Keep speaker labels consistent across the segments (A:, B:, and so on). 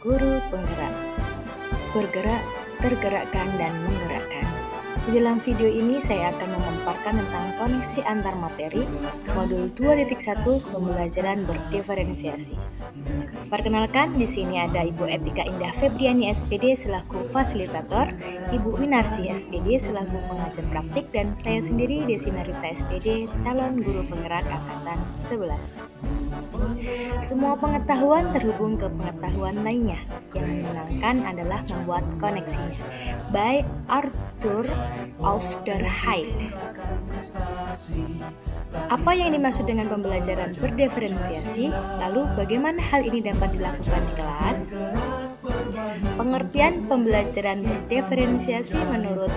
A: guru penggerak. Bergerak, tergerakkan, dan menggerakkan. Di dalam video ini saya akan memaparkan tentang koneksi antar materi modul 2.1 pembelajaran berdiferensiasi. Perkenalkan, di sini ada Ibu Etika Indah Febriani SPD selaku fasilitator, Ibu Minarsi SPD selaku pengajar praktik, dan saya sendiri Desi Narita SPD, calon guru penggerak angkatan 11. Semua pengetahuan terhubung ke pengetahuan lainnya. Yang menyenangkan adalah membuat koneksinya. By Arthur of der Heide. Apa yang dimaksud dengan pembelajaran berdiferensiasi? Lalu bagaimana hal ini dapat dilakukan di kelas? Pengertian pembelajaran berdiferensiasi menurut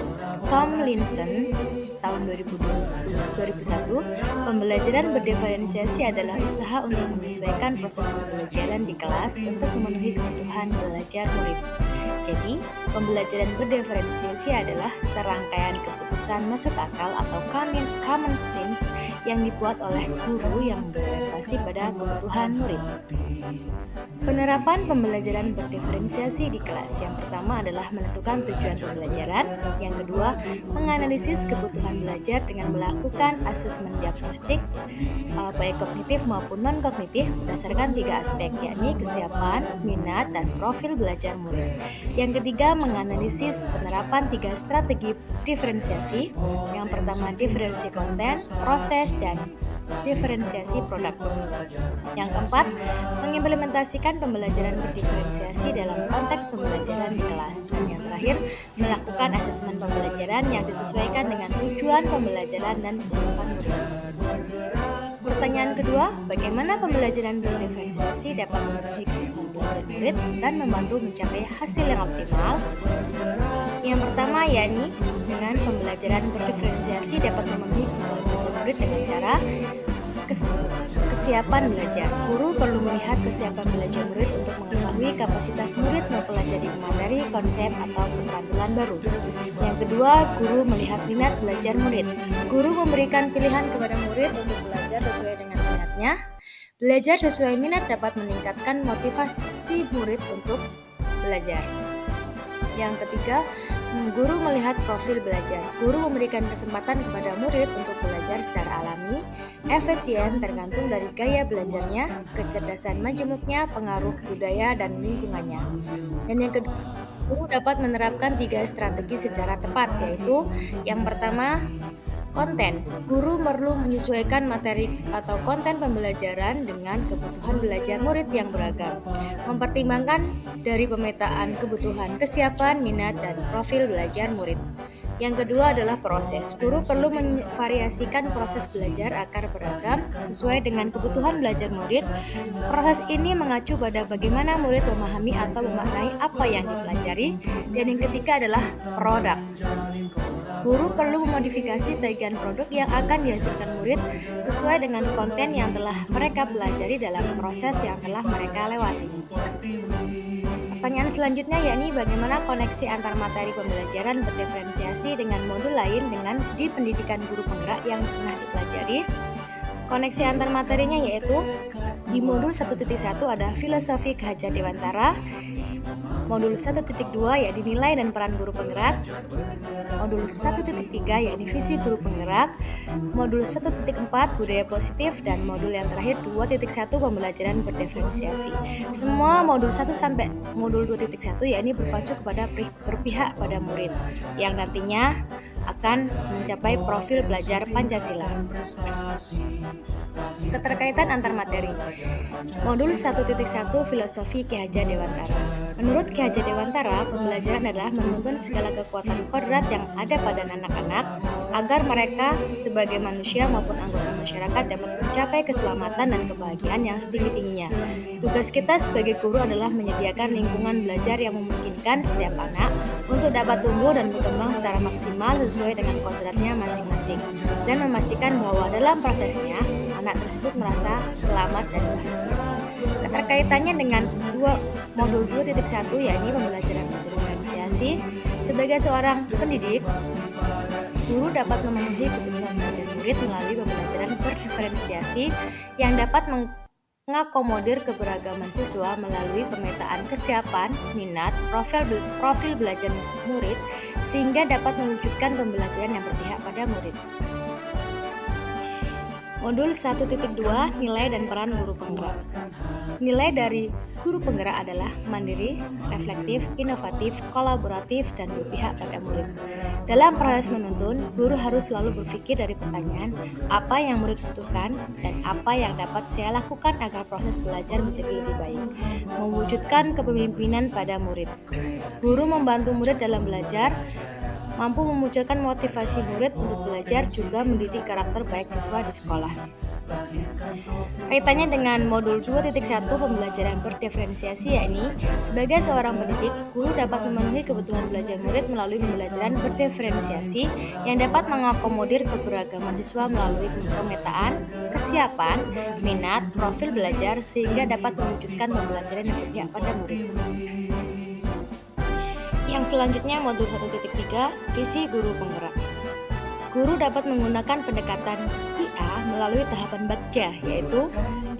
A: Tomlinson tahun 2001, pembelajaran berdiferensiasi adalah usaha untuk menyesuaikan proses pembelajaran di kelas untuk memenuhi kebutuhan belajar murid. Jadi, pembelajaran berdiferensiasi adalah serangkaian keputusan masuk akal atau common sense yang dibuat oleh guru yang berorientasi pada kebutuhan murid. Penerapan pembelajaran berdiferensiasi di kelas. Yang pertama adalah menentukan tujuan pembelajaran. Yang kedua, menganalisis kebutuhan belajar dengan melakukan asesmen diagnostik, baik kognitif maupun non-kognitif berdasarkan 3 aspek, yakni kesiapan, minat, dan profil belajar murid. Yang ketiga, menganalisis penerapan 3 strategi diferensiasi. Yang pertama, diferensi konten, proses, dan diferensiasi produk. Yang keempat, mengimplementasikan pembelajaran berdiferensiasi dalam konteks pembelajaran di kelas. Dan yang terakhir, melakukan asesmen pembelajaran yang disesuaikan dengan tujuan pembelajaran dan kebutuhan murid. Pertanyaan kedua, bagaimana pembelajaran berdiferensiasi dapat memenuhi kebutuhan belajar murid dan membantu mencapai hasil yang optimal? Yang pertama, yakni dengan pembelajaran berdiferensiasi dapat memenuhi kebutuhan belajar murid dengan cara kesiapan belajar. Guru perlu melihat kesiapan belajar murid untuk mengetahui kapasitas murid mempelajari materi, konsep, atau keterampilan baru. Yang kedua, guru melihat minat belajar murid. Guru memberikan pilihan kepada murid untuk belajar sesuai dengan minatnya. Belajar sesuai minat dapat meningkatkan motivasi murid untuk belajar. Yang ketiga, guru melihat profil belajar. Guru memberikan kesempatan kepada murid untuk belajar secara alami, efisien, tergantung dari gaya belajarnya, kecerdasan majemuknya, pengaruh budaya, dan lingkungannya. Dan yang kedua, guru dapat menerapkan 3 strategi secara tepat, yaitu yang pertama, konten. Guru perlu menyesuaikan materi atau konten pembelajaran dengan kebutuhan belajar murid yang beragam. Mempertimbangkan dari pemetaan kebutuhan, kesiapan, minat, dan profil belajar murid. Yang kedua adalah proses. Guru perlu memvariasikan proses belajar agar beragam sesuai dengan kebutuhan belajar murid. Proses ini mengacu pada bagaimana murid memahami atau memaknai apa yang dipelajari. Dan yang ketiga adalah produk. Guru perlu memodifikasi tagihan produk yang akan dihasilkan murid sesuai dengan konten yang telah mereka pelajari dalam proses yang telah mereka lewati. Pertanyaan selanjutnya yakni bagaimana koneksi antar materi pembelajaran berdiferensiasi dengan modul lain di pendidikan guru penggerak yang pernah dipelajari. Koneksi antar materinya yaitu di modul 1.1 ada filosofi Ki Hajar Dewantara, modul 1.2 yakni nilai dan peran guru penggerak, modul 1.3 yakni visi guru penggerak, modul 1.4 budaya positif, dan modul yang terakhir 2.1 pembelajaran berdiferensiasi. Semua modul 1 sampai modul 2.1 yakni berpacu kepada berpihak pada murid yang nantinya akan mencapai profil belajar Pancasila. Keterkaitan antar materi. Modul 1.1 Filosofi Ki Hajar Dewantara. Menurut Ki Hajar Dewantara, pembelajaran adalah menuntun segala kekuatan kodrat yang ada pada anak-anak agar mereka sebagai manusia maupun anggota masyarakat dapat mencapai keselamatan dan kebahagiaan yang setinggi-tingginya. Tugas kita sebagai guru adalah menyediakan lingkungan belajar yang memungkinkan setiap anak untuk dapat tumbuh dan berkembang secara maksimal sesuai dengan kodratnya masing-masing, dan memastikan bahwa dalam prosesnya anak tersebut merasa selamat dan bahagia. Keterkaitannya dengan modul 2.1 yakni pembelajaran berdiferensiasi. Sebagai seorang pendidik, guru dapat memenuhi kebutuhan belajar murid melalui pembelajaran berdiferensiasi yang dapat mengakomodir keberagaman siswa melalui pemetaan kesiapan, minat, profil belajar murid sehingga dapat mewujudkan pembelajaran yang berpihak pada murid. Modul 1.2 Nilai dan peran guru penggerak. Nilai dari guru penggerak adalah mandiri, reflektif, inovatif, kolaboratif, dan berpihak pada murid. Dalam proses menuntun, guru harus selalu berpikir dari pertanyaan apa yang murid butuhkan dan apa yang dapat saya lakukan agar proses belajar menjadi lebih baik. Mewujudkan kepemimpinan pada murid. Guru membantu murid dalam belajar, mampu memunculkan motivasi murid untuk belajar, juga mendidik karakter baik siswa di sekolah. Kaitannya dengan modul 2.1 pembelajaran berdiferensiasi, yakni sebagai seorang pendidik, guru dapat memenuhi kebutuhan belajar murid melalui pembelajaran berdiferensiasi yang dapat mengakomodir keberagaman siswa melalui pemetaan, kesiapan, minat, profil belajar sehingga dapat mewujudkan pembelajaran yang berpihak pada murid. Yang selanjutnya modul 1.3 visi guru penggerak. Guru dapat menggunakan pendekatan IA melalui tahapan bakca, yaitu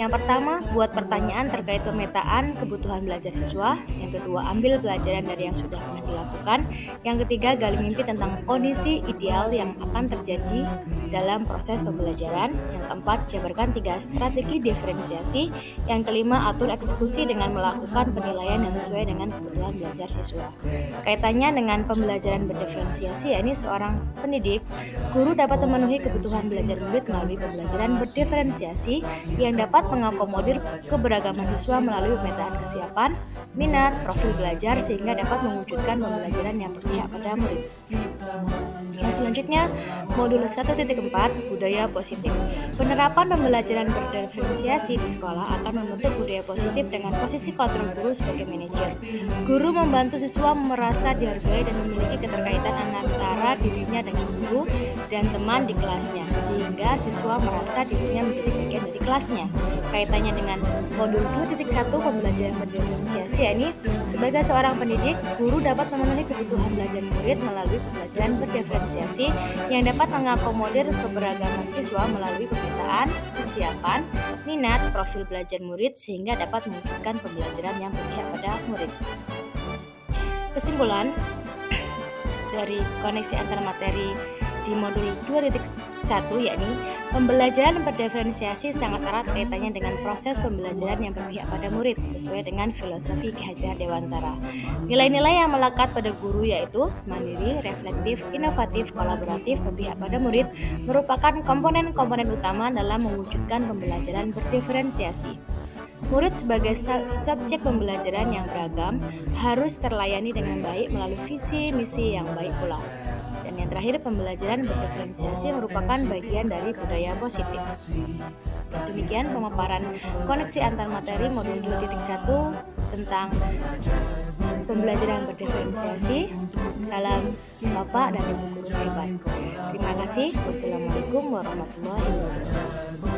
A: yang pertama, buat pertanyaan terkait pemetaan kebutuhan belajar siswa. Yang kedua, ambil pelajaran dari yang sudah pernah dilakukan. Yang ketiga, gali mimpi tentang kondisi ideal yang akan terjadi dalam proses pembelajaran. Yang keempat, jabarkan 3 strategi diferensiasi. Yang kelima, atur eksekusi dengan melakukan penilaian yang sesuai dengan kebutuhan belajar siswa. Kaitannya dengan pembelajaran berdiferensiasi, yakni seorang pendidik, guru dapat memenuhi kebutuhan belajar murid melalui pembelajaran berdiferensiasi yang dapat mengakomodir keberagaman siswa melalui pemetaan kesiapan, minat, profil belajar sehingga dapat mewujudkan pembelajaran yang berpihak pada murid. Yang selanjutnya, modul 1.4 budaya positif. Penerapan pembelajaran berdiferensiasi di sekolah akan membentuk budaya positif dengan posisi kontrol guru sebagai manajer. Guru membantu siswa merasa dihargai dan memiliki keterkaitan antara dirinya dengan guru dan teman di kelasnya, sehingga siswa merasa dirinya menjadi bagian dari kelasnya. Kaitannya dengan modul 2.1 pembelajaran berdiferensiasi, yakni sebagai seorang pendidik, guru dapat memenuhi kebutuhan belajar murid melalui pembelajaran berdiferensiasi yang dapat mengakomodir keberagaman siswa melalui pemetaan, kesiapan, minat, profil belajar murid sehingga dapat mewujudkan pembelajaran yang berpihak pada murid. Kesimpulan dari koneksi antar materi di modul 2.1, yakni pembelajaran berdiferensiasi sangat erat kaitannya dengan proses pembelajaran yang berpihak pada murid sesuai dengan filosofi Ki Hajar Dewantara. Nilai-nilai yang melekat pada guru yaitu mandiri, reflektif, inovatif, kolaboratif, berpihak pada murid merupakan komponen-komponen utama dalam mewujudkan pembelajaran berdiferensiasi. Murid sebagai subjek pembelajaran yang beragam harus terlayani dengan baik melalui visi misi yang baik pula. Dan yang terakhir, pembelajaran berdiferensiasi merupakan bagian dari budaya positif. Demikian pemaparan koneksi antar materi modul 2.1 tentang pembelajaran berdiferensiasi. Salam Bapak dan Ibu guru hebat. Terima kasih. Wassalamualaikum warahmatullahi wabarakatuh.